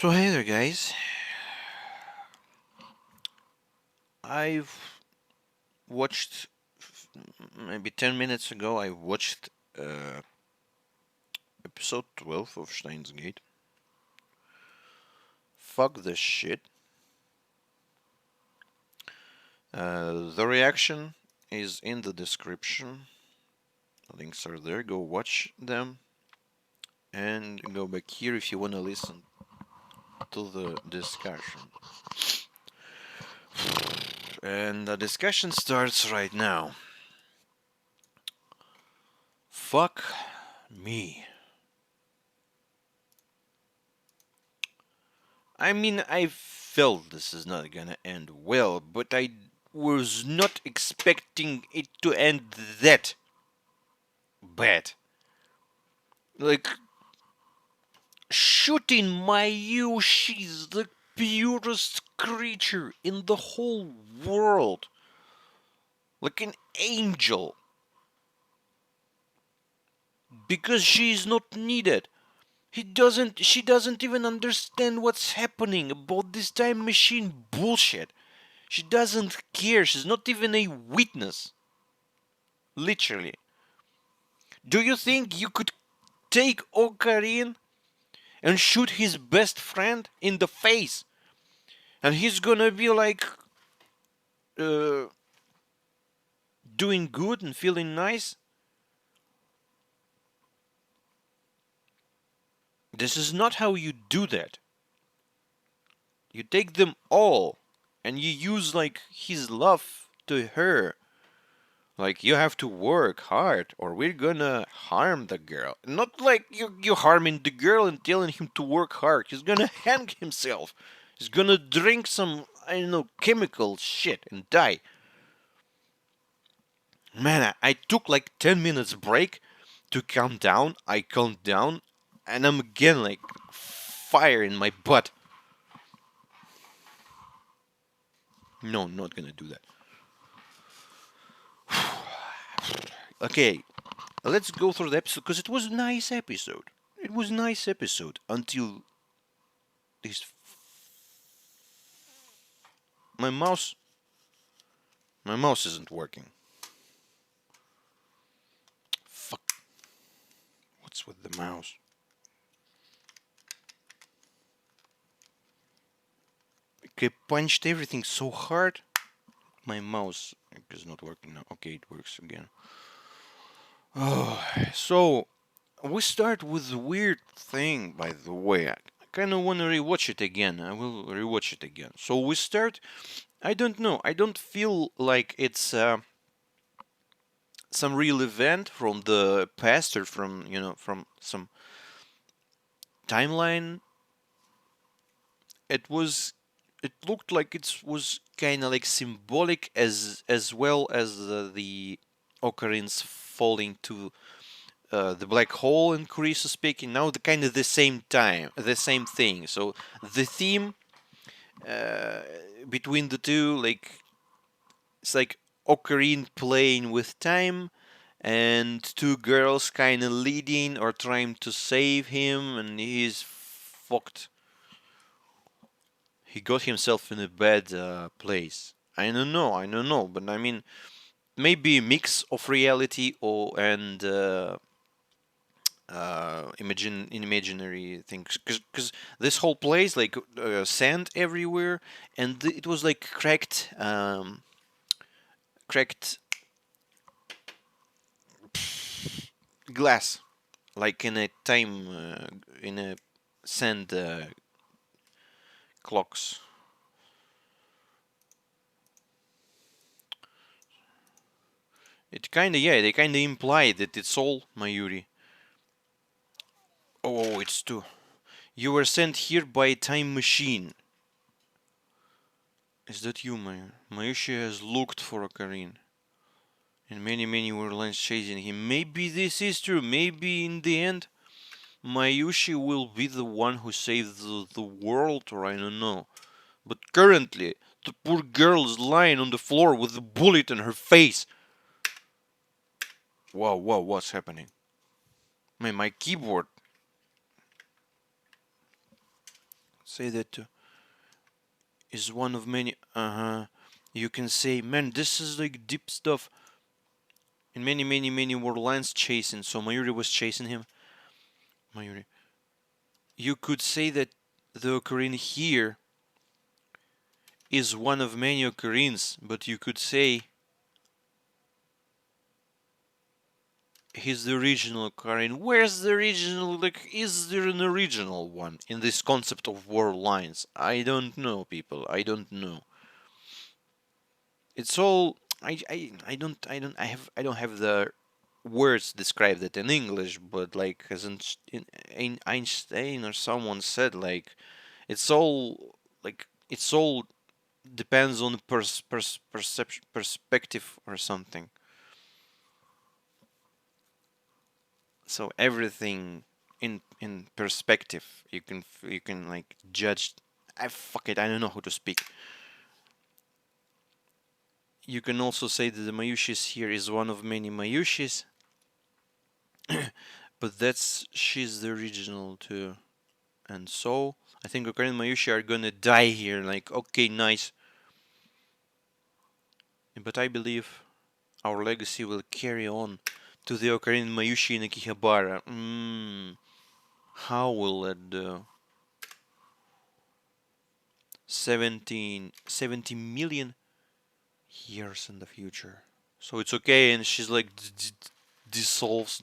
So hey there guys, I've watched maybe 10 minutes ago I watched episode 12 of Steins Gate. Fuck this shit. The reaction is in the description. Links are there, go watch them and go back here if you wanna listen to the discussion. And the discussion starts right now. Fuck me. I mean, I felt this is not gonna end well, but I was not expecting it to end that bad. Like, shooting Mayushi's the purest creature in the whole world. Like an angel. Because she is not needed. She doesn't even understand what's happening about this time machine bullshit. She doesn't care. She's not even a witness. Literally. Do you think you could take Ocarine and shoot his best friend in the face? And he's gonna be like uh, doing good and feeling nice? This is not how you do that. You take them all and you use like his love to her. Like you have to work hard or we're gonna harm the girl. Not like you harming the girl and telling him to work hard. He's gonna hang himself. He's gonna drink some, I don't know, chemical shit and die. Man, I took like 10 minutes break to calm down. I calmed down and I'm again like fire in my butt. No, not gonna do that. Okay, let's go through the episode because it was a nice episode. It was a nice episode until this. My mouse. My mouse isn't working. Fuck. What's with the mouse? I punched everything so hard. My mouse is not working now. Okay, it works again. Oh, so we start with a weird thing, by the way. I kind of want to rewatch it again. I will rewatch it again. So we start. I don't know. I don't feel like it's some real event from the past or from from some timeline. It was. It looked like it was kind of like symbolic as well as the occurrence falling to the black hole in Kurisu speaking. Now the kind of the same time, the same thing. So the theme uh, between the two, like it's like Ocarine playing with time and two girls kind of leading or trying to save him, and he's fucked. He got himself in a bad place. I don't know, but I mean, maybe a mix of reality or and imaginary things, because this whole place like sand everywhere, and it was like cracked glass, like in a time in a sand clocks. It kinda, yeah, they kinda imply that it's all Mayuri. Oh, it's too. You were sent here by a time machine. Is that you, Maya? Mayushi has looked for Ocarine. And many were lines chasing him. Maybe this is true. Maybe in the end, Mayushi will be the one who saves the world, or I don't know. But currently, the poor girl is lying on the floor with a bullet in her face. Whoa, what's happening? My keyboard. Say that is one of many. You can say, man, this is like deep stuff. And many, many, many were lions chasing. So Mayuri was chasing him. Mayuri. You could say that the ocarina here is one of many ocarines, but you could say he's the original ocarina. Where's the original? Like, is there an original one in this concept of world lines? I don't know, people. I don't know. It's all I don't have the words to describe that in English, but like as in Einstein or someone said, like it's all depends on perception perspective or something. So everything in perspective you can like judge. I fuck it. I don't know how to speak. You can also say that the Mayushis here is one of many Mayushis, but that's she's the original too. And so I think Ocarina and Mayushi are gonna die here. Like, okay, nice. But I believe our legacy will carry on to the Ocarina and Mayushi in Akihabara. How will that do? 70 million years in the future. So it's okay, and she's like dissolves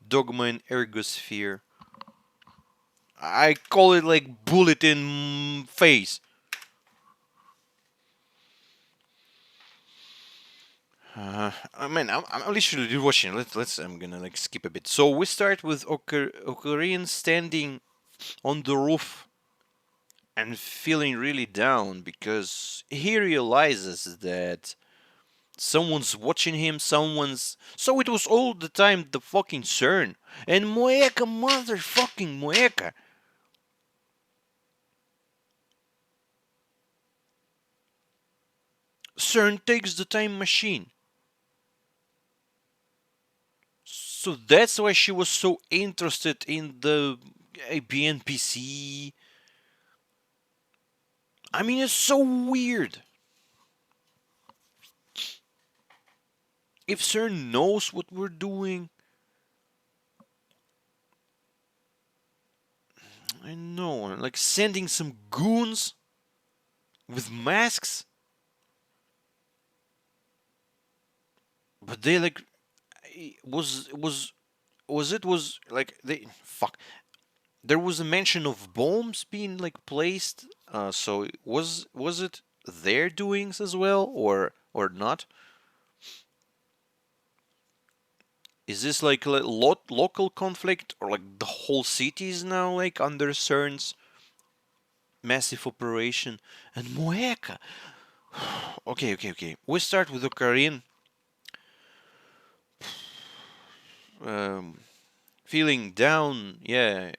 dogma and ergosphere. I call it like bullet in face. I mean, I'm literally watching. Let's. I'm gonna like skip a bit. So we start with Ocarina standing on the roof and feeling really down because he realizes that someone's watching him. Someone's. So it was all the time the fucking CERN and Moeka, motherfucking Moeka. CERN takes the time machine. So that's why she was so interested in the BNPC. I mean, it's so weird. If CERN knows what we're doing, I know, like sending some goons with masks, but they like was like they fuck. There was a mention of bombs being like placed. So was it their doings as well, or not? Is this like a local conflict, or like the whole city is now like under CERN's massive operation? And Moeka. Okay. We start with Ocarina. Um, feeling down, yeah,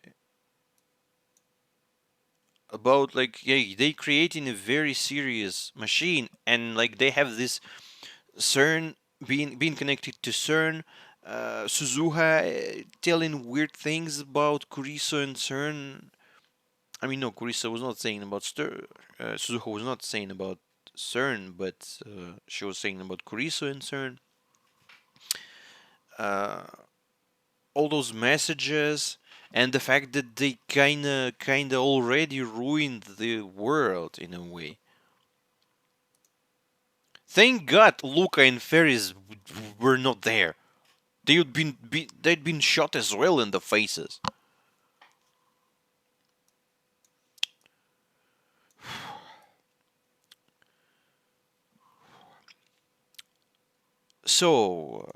about like yeah, they creating a very serious machine, and like they have this CERN being connected to CERN. Suzuha telling weird things about Kuriso and CERN. I mean, no, Kuriso was not saying about Suzuha was not saying about CERN, but she was saying about Kuriso and CERN. Uh, all those messages and the fact that they kinda already ruined the world in a way. Thank God Luca and Ferris were not there. They'd been shot as well in the faces. So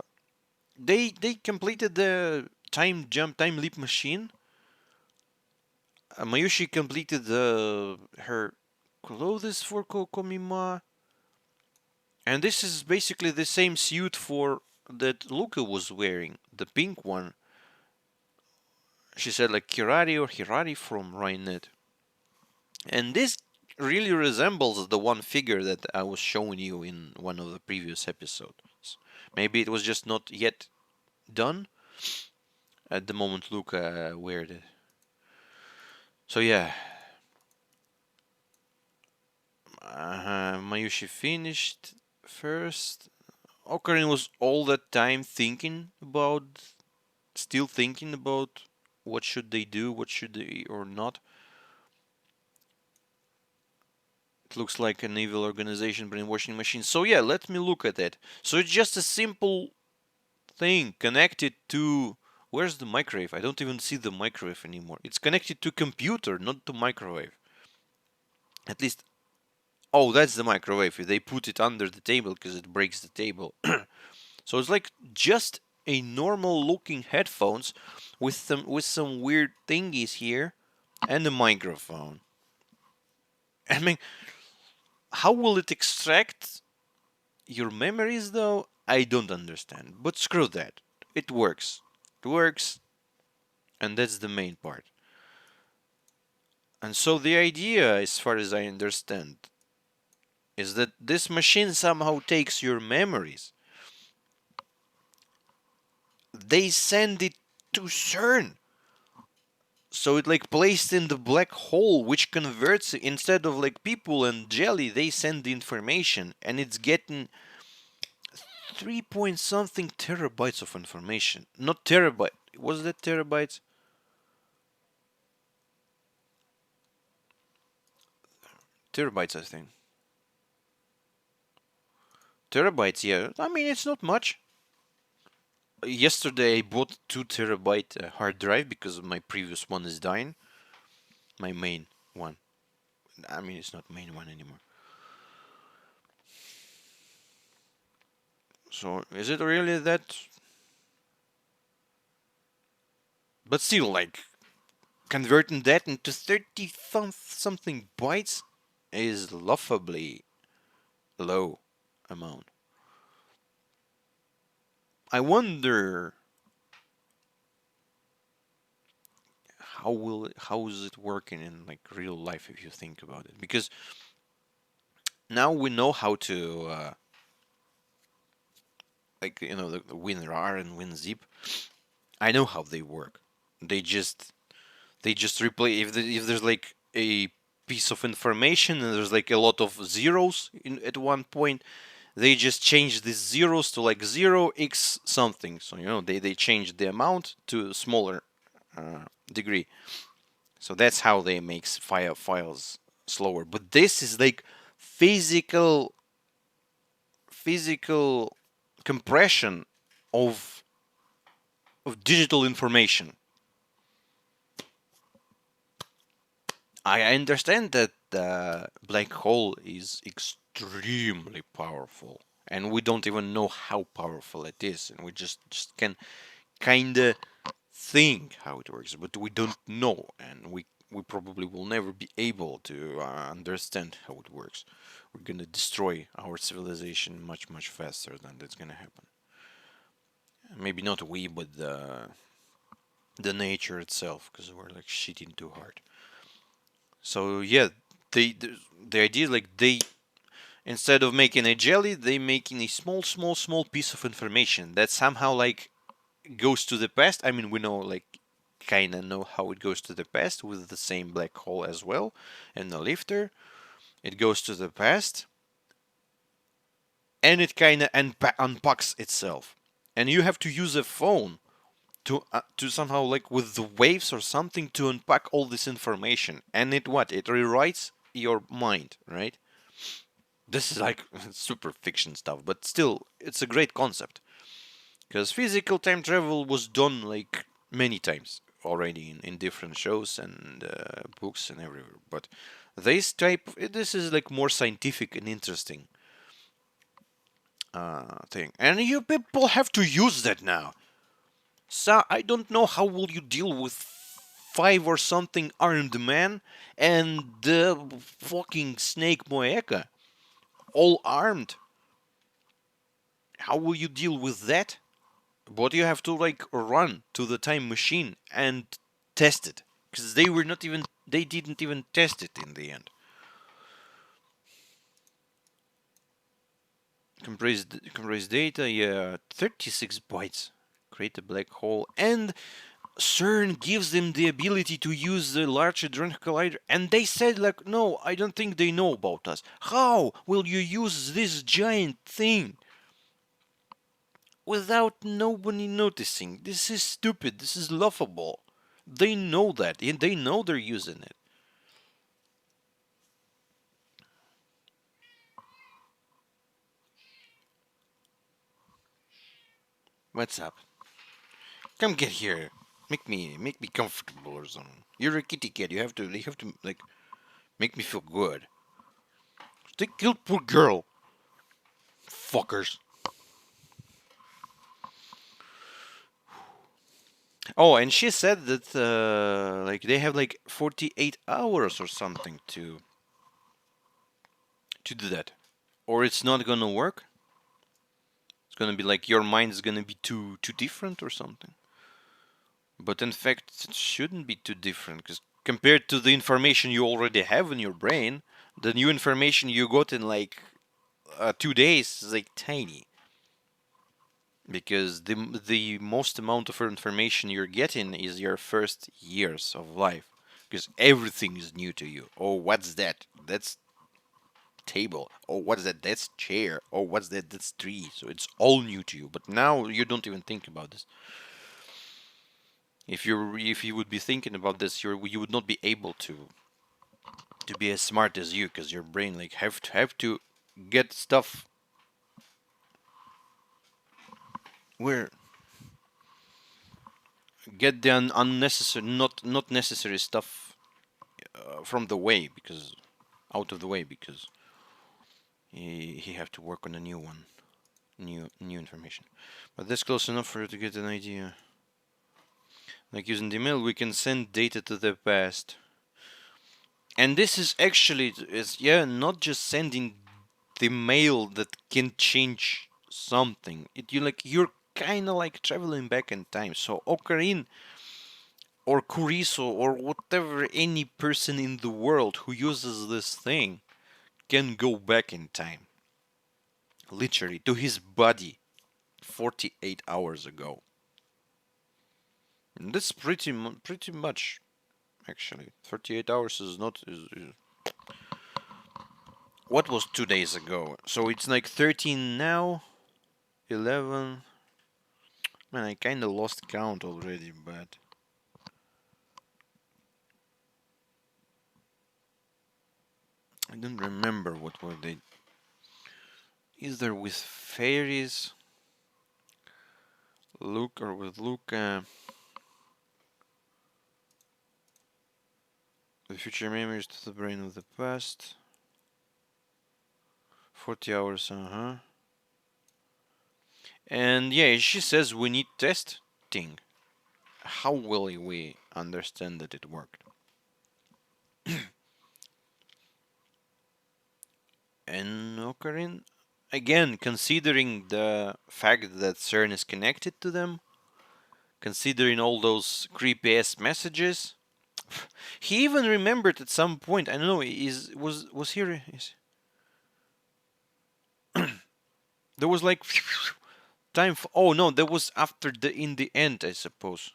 they completed the time leap machine. Mayushi completed her clothes for Kokomima. And this is basically the same suit for that Luca was wearing, the pink one. She said like Kirari or Hirari from Rainet. And this really resembles the one figure that I was showing you in one of the previous episodes. Maybe it was just not yet done at the moment Luca weared it. So yeah, Mayushi finished first. Ocarina was all that time still thinking about what should they do, what should they or not. It looks like an evil organization brainwashing machine. So yeah, let me look at it. So it's just a simple thing connected to. Where's the microwave? I don't even see the microwave anymore. It's connected to computer, not to microwave. At least. Oh, that's the microwave. They put it under the table because it breaks the table. So it's like just a normal looking headphones with some weird thingies here and a microphone. I mean, how will it extract your memories though? I don't understand. But screw that. It works. It works, and that's the main part. And so the idea, as far as I understand, is that this machine somehow takes your memories. They send it to CERN. So it like placed in the black hole, which converts instead of like people and jelly, they send the information, and it's getting 3 point something terabytes of information. Not terabyte. Was that terabytes? Terabytes, I think. Terabytes, yeah. I mean, it's not much. Yesterday I bought 2 terabyte hard drive because my previous one is dying. My main one. I mean, it's not main one anymore. So is it really that? But still, like converting that into 30 something bytes is laughably low amount. I wonder how is it working in like real life if you think about it, because now we know how to like the WinRAR and WinZip. I know how they work. They just replay if there's like a piece of information and there's like a lot of zeros at one point, they just change these zeros to like 0x something. So they change the amount to a smaller degree. So that's how they make files slower. But this is like physical physical compression of digital information. I understand that the black hole is extremely powerful, and we don't even know how powerful it is, and we just can kinda think how it works, but we don't know, and we probably will never be able to understand how it works. We're gonna destroy our civilization much faster than that's gonna happen. Maybe not we, but the nature itself, because we're like shitting too hard. So yeah, the idea is like they instead of making a jelly, they making a small piece of information that somehow like goes to the past. I mean, we know like kind of know how it goes to the past with the same black hole as well, and the lifter. It goes to the past, and it kind of unpacks itself, and you have to use a phone to somehow like with the waves or something to unpack all this information, and it rewrites your mind, right? This is like super fiction stuff, but still it's a great concept because physical time travel was done like many times already in different shows and books and everywhere, but this is like more scientific and interesting thing, and you people have to use that now. So I don't know how will you deal with five or something armed men and the fucking snake Moeka, all armed. How will you deal with that? But you have to like run to the time machine and test it because they didn't even test it in the end. Compressed data, yeah, 36 bytes. Create a black hole, and CERN gives them the ability to use the Large Hadron Collider, and they said like, no, I don't think they know about us. How will you use this giant thing without nobody noticing? This is stupid. This is laughable. They know that, and they know they're using it. What's up? Come get here. Make me comfortable or something. You're a kitty cat. You have to like make me feel good. They killed poor girl. Fuckers. Oh, and she said that like they have like 48 hours or something to do that, or it's not gonna work. It's gonna be like your mind's gonna be too different or something. But in fact, it shouldn't be too different because compared to the information you already have in your brain, the new information you got in like 2 days is like tiny. Because the most amount of information you're getting is your first years of life, because everything is new to you. Oh, what's that? That's table. Oh, what's that? That's chair. Oh, what's that? That's tree. So it's all new to you. But now you don't even think about this. If you would be thinking about this, you would not be able to be as smart as you, because your brain like have to get stuff where get the unnecessary, not necessary stuff from the way, because out of the way, because he have to work on a new one, new information. But that's close enough for you to get an idea. Like using the email, we can send data to the past, and this is actually is yeah not just sending the mail that can change something. You're kind of like traveling back in time. So Ocarina or Kuriso or whatever any person in the world who uses this thing can go back in time, literally to his body 48 hours ago. And that's pretty much actually. 38 hours is not is what was 2 days ago. So it's like 13 now, 11. Man, I kind of lost count already, but I don't remember what were they. Either with fairies, Luke, or with Luca. The future memories to the brain of the past. 40 hours, And yeah, she says we need testing. How will we understand that it worked? And Ocarina, again, considering the fact that CERN is connected to them, considering all those creepy ass messages, he even remembered at some point. I don't know. Was here? There was like time. Oh no, that was after the in the end, I suppose.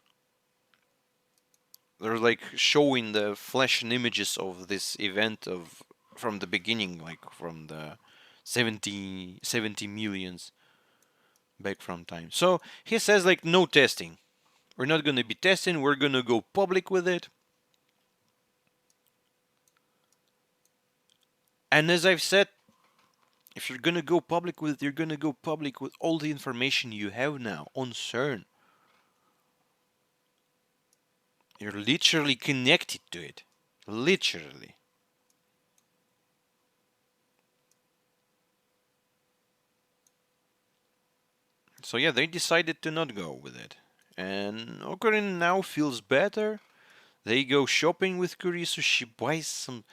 They're like showing the flash and images of this event of from the beginning, like from the 70 millions back from time. So he says like no testing. We're not gonna be testing. We're gonna go public with it. And as I've said, if you're gonna go public with it, you're gonna go public with all the information you have now on CERN. You're literally connected to it. Literally. So yeah, they decided to not go with it. And Ocarina now feels better. They go shopping with Kurisu. She buys some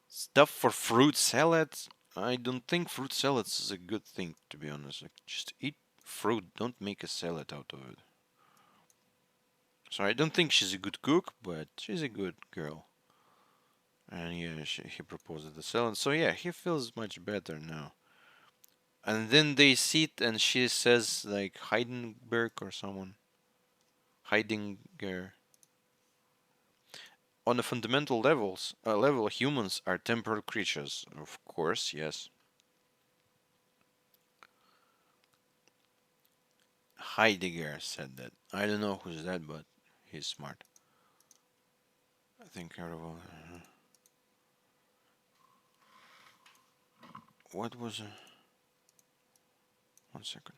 stuff for fruit salads. I don't think fruit salads is a good thing, to be honest. Like, just eat fruit, don't make a salad out of it. So I don't think she's a good cook, but she's a good girl. And yeah, he proposed the salad. So yeah, he feels much better now. And then they sit and she says like Heidenberg or someone. Heidegger. On a fundamental level, humans are temporal creatures. Of course, yes. Heidegger said that. I don't know who's that, but he's smart. I think what was? 1 second.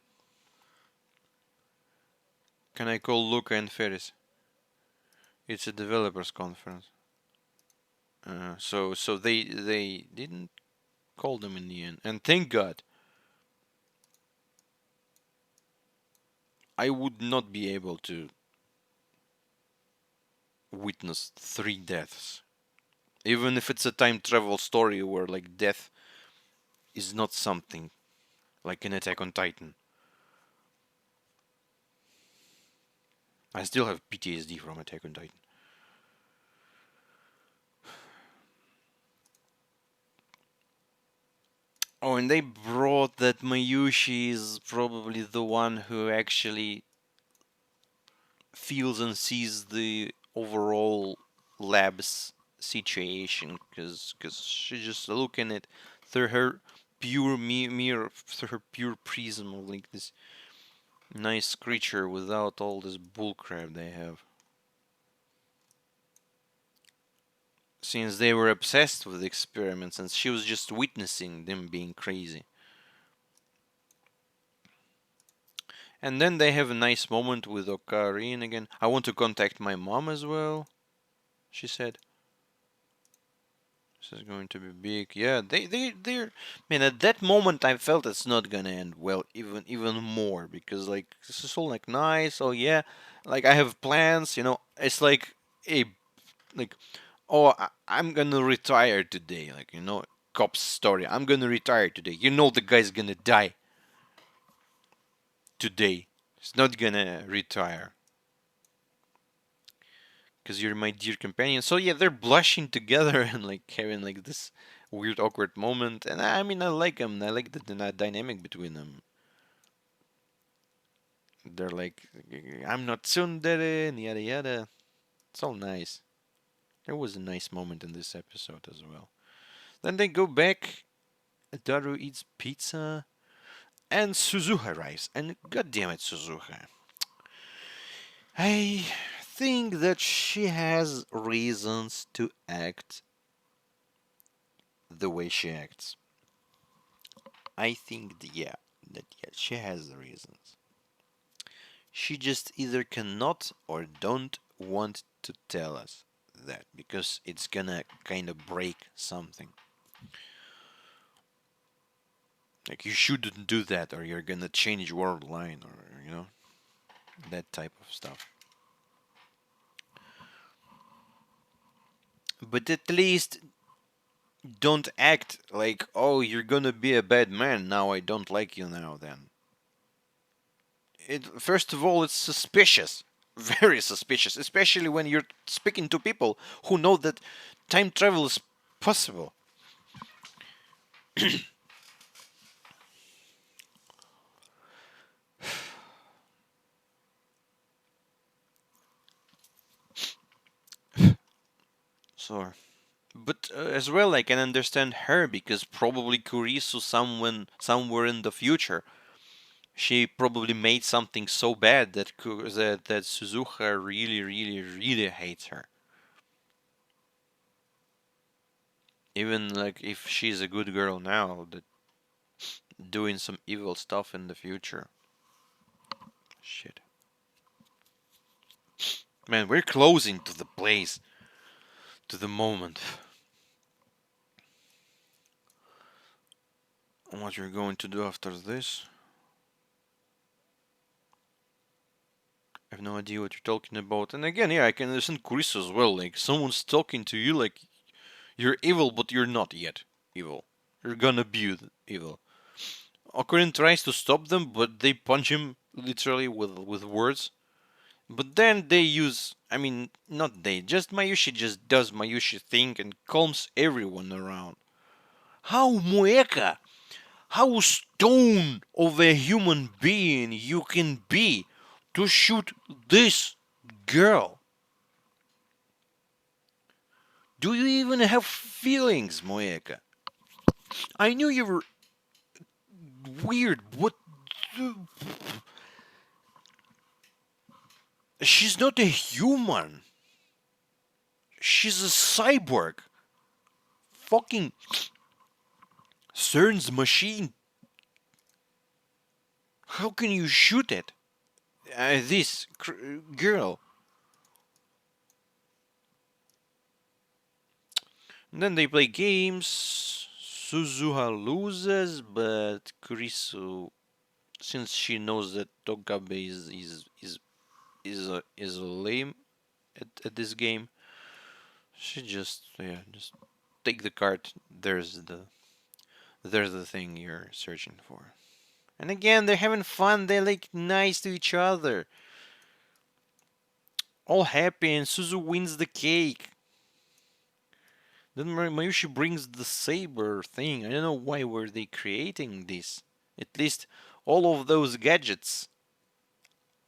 Can I call Luca and Ferris? It's a developers conference. So they didn't call them in the end, and thank God. I would not be able to witness 3 deaths, even if it's a time travel story where like death is not something like an Attack on Titan. I still have PTSD from Attack on Titan. Oh, and they brought that Mayushi is probably the one who actually feels and sees the overall lab's situation, because she's just looking at through her pure mirror, through her pure prism of like this nice creature without all this bullcrap they have. Since they were obsessed with the experiments and she was just witnessing them being crazy. And then they have a nice moment with Ocarina again. I want to contact my mom as well, she said. This is going to be big. Yeah, they're. Man, at that moment I felt it's not gonna end well, even more, because like this is all like nice. Oh yeah, like I have plans. It's like a like, oh, I'm gonna retire today. Like cop's story. I'm gonna retire today. The guy's gonna die today. He's not gonna retire because you're my dear companion. So yeah, they're blushing together and like having like this weird awkward moment. And I mean, I like them. I like the dynamic between them. They're like, I'm not tsundere and yada yada. It's all nice. There was a nice moment in this episode as well. Then they go back. Daru eats pizza, and Suzuha arrives. And god damn it, Suzuha. I think that she has reasons to act the way she acts. I think, that she has the reasons. She just either cannot or don't want to tell us that because it's gonna kind of break something. Like, you shouldn't do that or you're gonna change world line, or that type of stuff. But at least don't act like, oh, you're gonna be a bad man now, I don't like you now. Then first of all, it's suspicious, very suspicious, especially when you're speaking to people who know that time travel is possible. So, but as well, I can understand her because probably Kurisu, somewhere in the future, she probably made something so bad that Suzuha really, really, really hates her. Even like if she's a good girl now, that doing some evil stuff in the future. Shit. Man, we're closing to the place, to the moment. What you're going to do after this? I have no idea what you're talking about. And again, yeah, I can understand Chris as well. Like, someone's talking to you like you're evil, but you're not yet evil. You're gonna be evil. Ocarina tries to stop them, but they punch him literally with words. But then they use, I mean, not they, just Mayushi just does Mayushi thing and calms everyone around. How mueca, how stone of a human being you can be to shoot this Girl, do you even have feelings, Moeka? I knew you were weird. What? She's not a human. She's a cyborg. Fucking CERN's machine. How can you shoot it? This girl. And then they play games. Suzuha loses, but Kurisu, since she knows that Togabe is a lame at this game, she just just take the card. There's the thing you're searching for. And again, they're having fun. They're like nice to each other. All happy, and Suzu wins the cake. Then Mayushi brings the saber thing. I don't know why were they creating this. At least all of those gadgets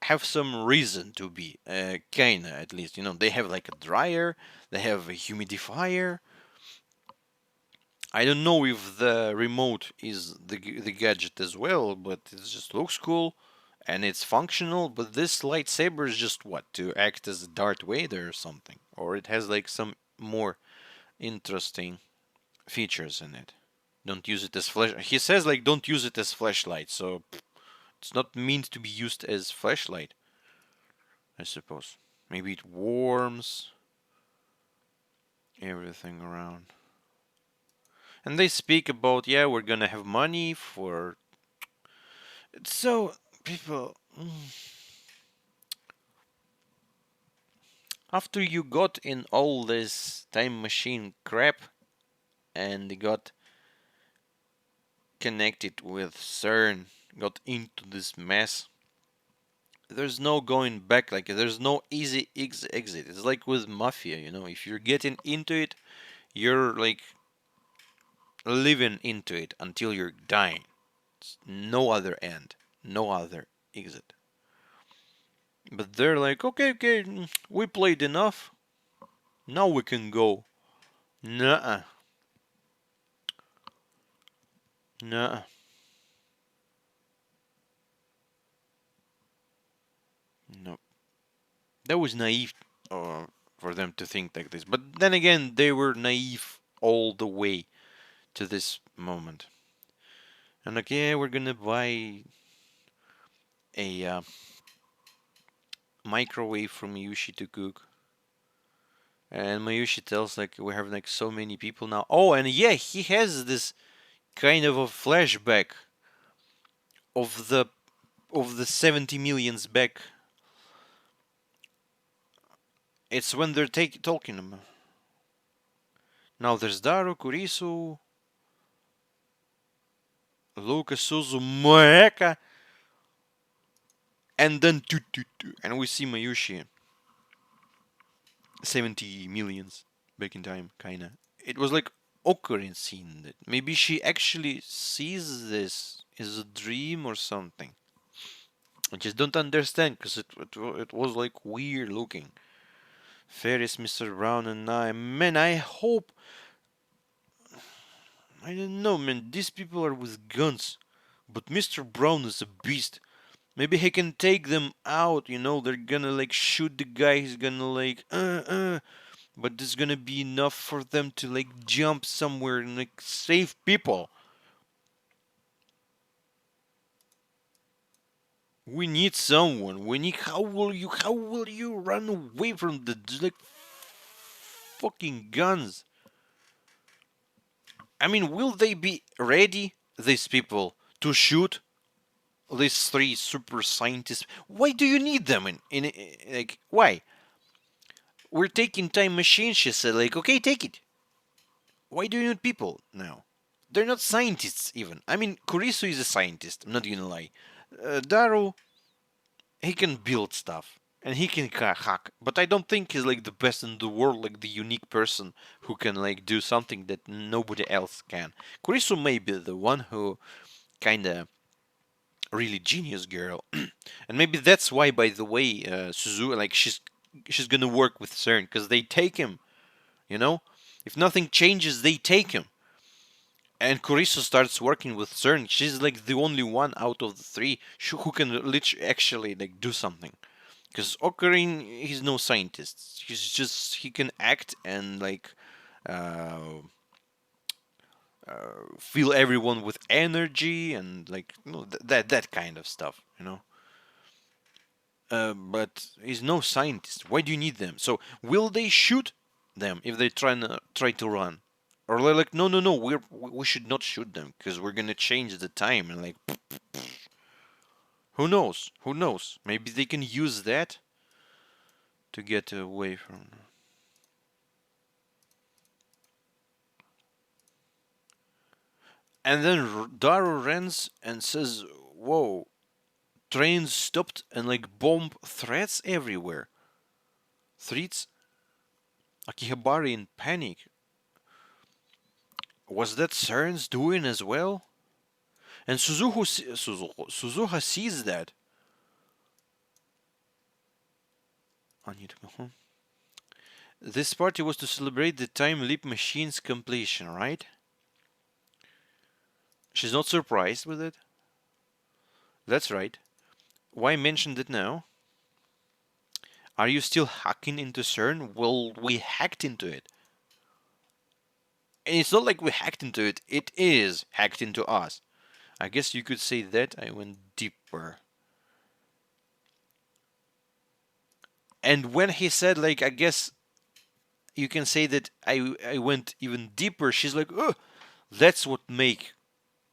have some reason to be. Kinda, at least. They have like a dryer. They have a humidifier. I don't know if the remote is the gadget as well, but it just looks cool and it's functional. But this lightsaber is just what, to act as Darth Vader or something, or it has like some more interesting features in it. Don't use it as flash. He says like don't use it as flashlight, so it's not meant to be used as flashlight, I suppose. Maybe it warms everything around. And they speak about, yeah, we're gonna have money for. So people, after you got in all this time machine crap and got connected with CERN, got into this mess, there's no going back. Like there's no easy exit. It's like with mafia, if you're getting into it, you're like living into it until you're dying. It's no other end, no other exit. But they're like, okay, we played enough. Now we can go. Nuh-uh. Nuh-uh. No. That was naive for them to think like this. But then again, they were naive all the way to this moment. And like, yeah, we're gonna buy a microwave from Yushi to cook. And Mayushi tells like we have like so many people now. Oh, and yeah, he has this kind of a flashback of the 70 millions back. It's when they're talking about. Now there's Daru, Kurisu, Lucas, Suzu, Moeka, and then and we see Mayushi. 70 millions back in time, kinda. It was like occurring scene that maybe she actually sees this as a dream or something. I just don't understand because it was like weird looking. Ferris, Mr. Brown, and I. Man, I hope. I don't know, man. These people are with guns. But Mr. Brown is a beast. Maybe he can take them out, They're gonna like shoot the guy. He's gonna like, But there's gonna be enough for them to like jump somewhere and like save people. We need someone. We need. How will you run away from the like fucking guns? I mean, will they be ready, these people, to shoot these three super scientists? Why do you need them in like why? We're taking time machines, she said, like, okay, take it. Why do you need people now? They're not scientists even. I mean, Kurisu is a scientist, I'm not gonna lie. Daru, he can build stuff and he can hack, but I don't think he's like the best in the world, like the unique person who can like do something that nobody else can. Kurisu may be the one who kinda really genius girl, and maybe that's why, by the way, Suzu, like she's she's gonna work with CERN because they take him. You know, if nothing changes, they take him. And Kurisu starts working with CERN. She's like the only one out of the three who can literally actually like do something. Because Ocarine, he's no scientist. He's just he can act and like uh, fill everyone with energy and like that kind of stuff. But he's no scientist. Why do you need them? So will they shoot them if they try to run? Or they're like, no, no, no, we should not shoot them because we're gonna change the time and like, who knows? Who knows? Maybe they can use that to get away from. And then Daru runs and says, "Whoa, trains stopped and like bomb threats everywhere. Threats." Akihabara in panic. Was that CERN's doing as well? And Suzuha sees that. I need to go home. This party was to celebrate the time leap machine's completion, right? She's not surprised with it. That's right. Why mention it now? Are you still hacking into CERN? Well, we hacked into it. And it's not like we hacked into it, it is hacked into us. I guess you could say that I went deeper. And when he said, like, I guess you can say that I went even deeper, she's like, oh, that's what make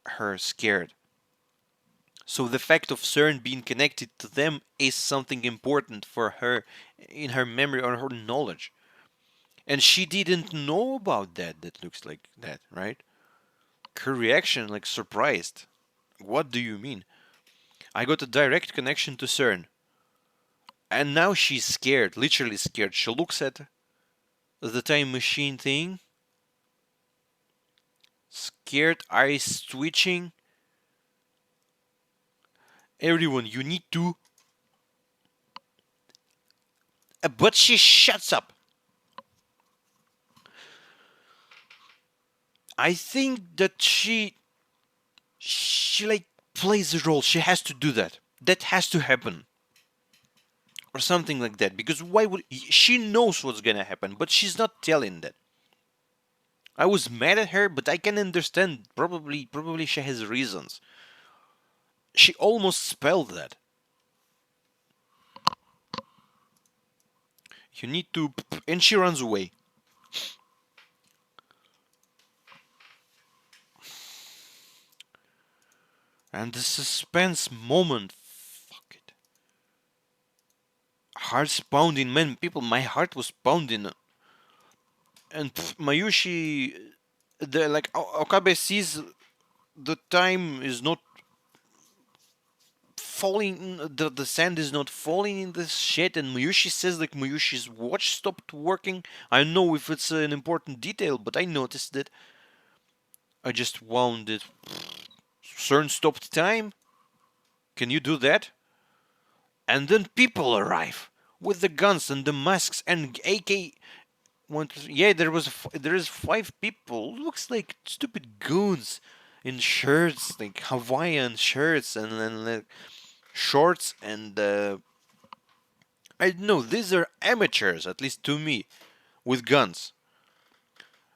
her scared. So the fact of CERN being connected to them is something important for her in her memory or her knowledge. And she didn't know about that. That looks like that, right? Her reaction, like surprised. What do you mean? I got a direct connection to CERN. And now she's scared, literally scared. She looks at the time machine thing. Scared, eyes twitching. Everyone, you need to. But she shuts up. I think that she like plays a role. She has to do that. That has to happen. Or something like that. Because why would she knows what's gonna happen, but she's not telling that. I was mad at her, but I can understand. Probably she has reasons. She almost spelled that. You need to, and she runs away. And the suspense moment. Fuck it. Heart's pounding, man. People, my heart was pounding. And Mayushi, the like Okabe sees the time is not falling. The sand is not falling in this shit. And Mayushi says like Mayushi's watch stopped working. I don't know if it's an important detail, but I noticed that. I just wound it. CERN stopped time. Can you do that? And then people arrive with the guns and the masks and AK. Yeah, there is 5 people. Looks like stupid goons in shirts, like Hawaiian shirts and then like shorts and I don't know. These are amateurs, at least to me, with guns.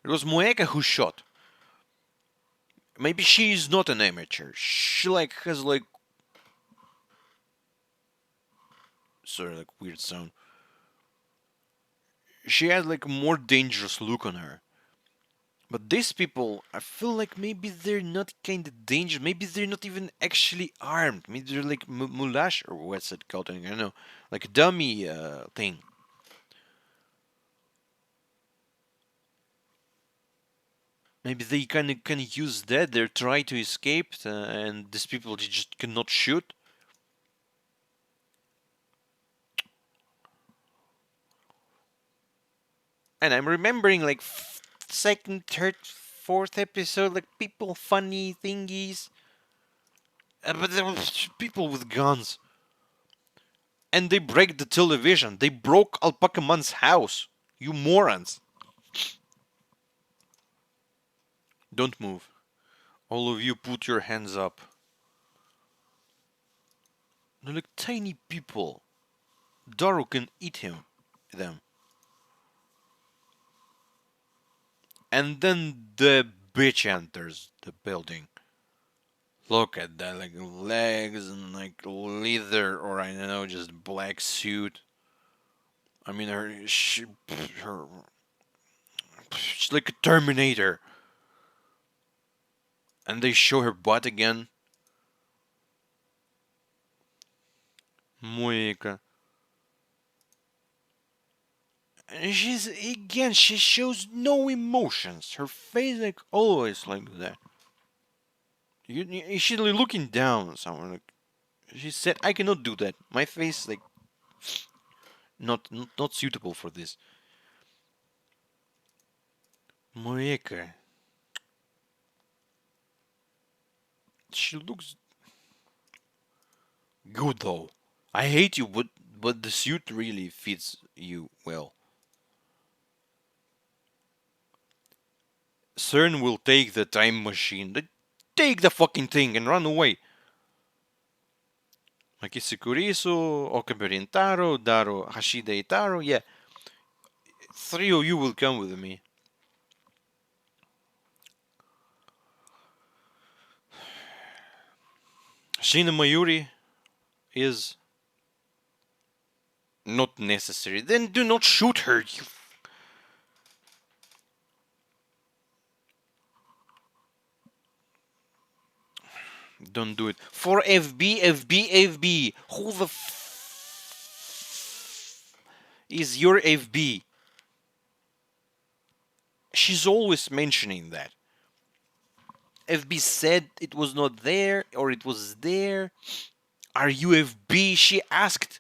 It was Moeka who shot. Maybe she is not an amateur. She like has like sort of like weird sound. She had like a more dangerous look on her. But these people, I feel like maybe they're not kind of dangerous. Maybe they're not even actually armed. Maybe they're like mulash or what's it called? I don't know, like a dummy thing. Maybe they kind of can use that. They're trying to escape, and these people just cannot shoot. And I'm remembering like second, third, fourth episode, like people funny thingies. But there was people with guns. And they break the television. They broke Alpacaman's house. You morons. Don't move. All of you put your hands up. They're like tiny people. Daru can eat them. And then the bitch enters the building. Look at that, like legs and like leather, or I don't know, just black suit. I mean, her, she's like a Terminator. And they show her butt again. Mueca. And she shows no emotions. Her face, like, always like that. She's like looking down at someone. Like, she said, I cannot do that. My face, like, not suitable for this. Mueca. She looks good though. I hate you, but the suit really fits you well. CERN will take the time machine. Take the fucking thing and run away. Makisi Kurisu, Okaberi Taro, Daro, Hashide Taro, yeah. 3 of you will come with me. Shina Mayuri is not necessary. Then do not shoot her, you. Don't do it. For FB. Who the is your FB? She's always mentioning that. FB said it was not there, or it was there. Are you FB? She asked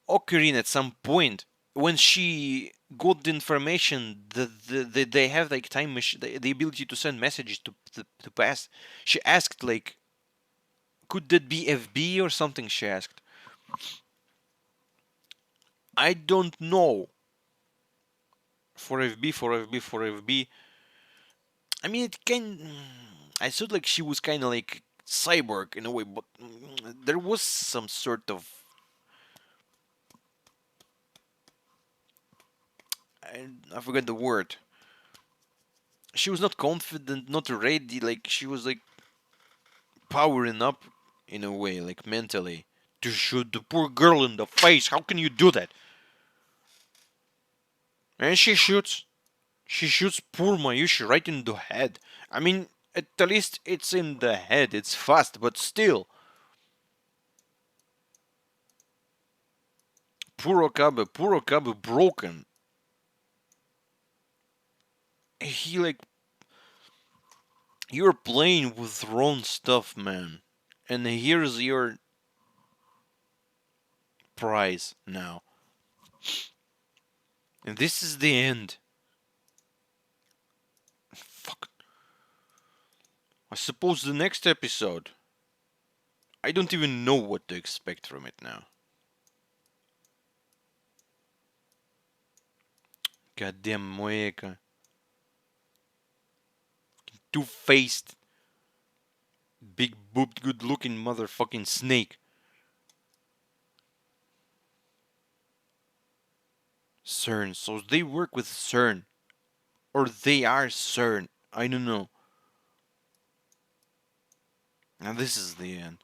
Ocarina at some point when she got the information that they have like time machine, the ability to send messages to the past. She asked like, could that be FB or something? She asked. I don't know. For FB. I mean, it can. I thought like she was kind of like cyborg in a way, but there was some sort of. I forgot the word. She was not confident, not ready. Like she was like powering up in a way, like mentally, to shoot the poor girl in the face. How can you do that? And she shoots. She shoots poor Mayushi right in the head. I mean, at least it's in the head. It's fast, but still. Poor Okabe broken. He like, you're playing with wrong stuff, man. And here's your prize now. And this is the end. Fuck. I suppose the next episode. I don't even know what to expect from it now. Goddamn Mueca. Two-faced, big-boobed, good-looking motherfucking snake. CERN. So they work with CERN. Or they are CERN. I don't know. Now this is the end.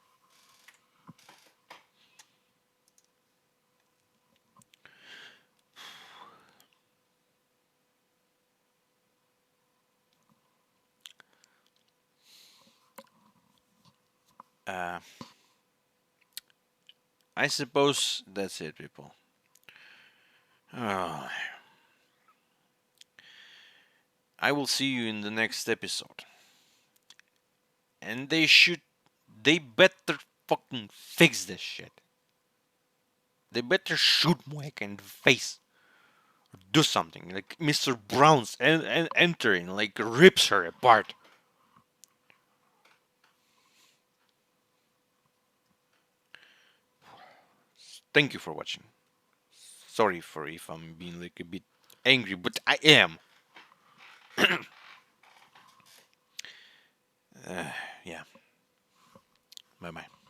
I suppose that's it, people. Oh. I will see you in the next episode. And they better fucking fix this shit. They better shoot Moek in the face. Or do something. Like Mr. Brown's and entering, like rips her apart. Thank you for watching. Sorry for if I'm being like a bit angry, but I am. Yeah. Bye bye.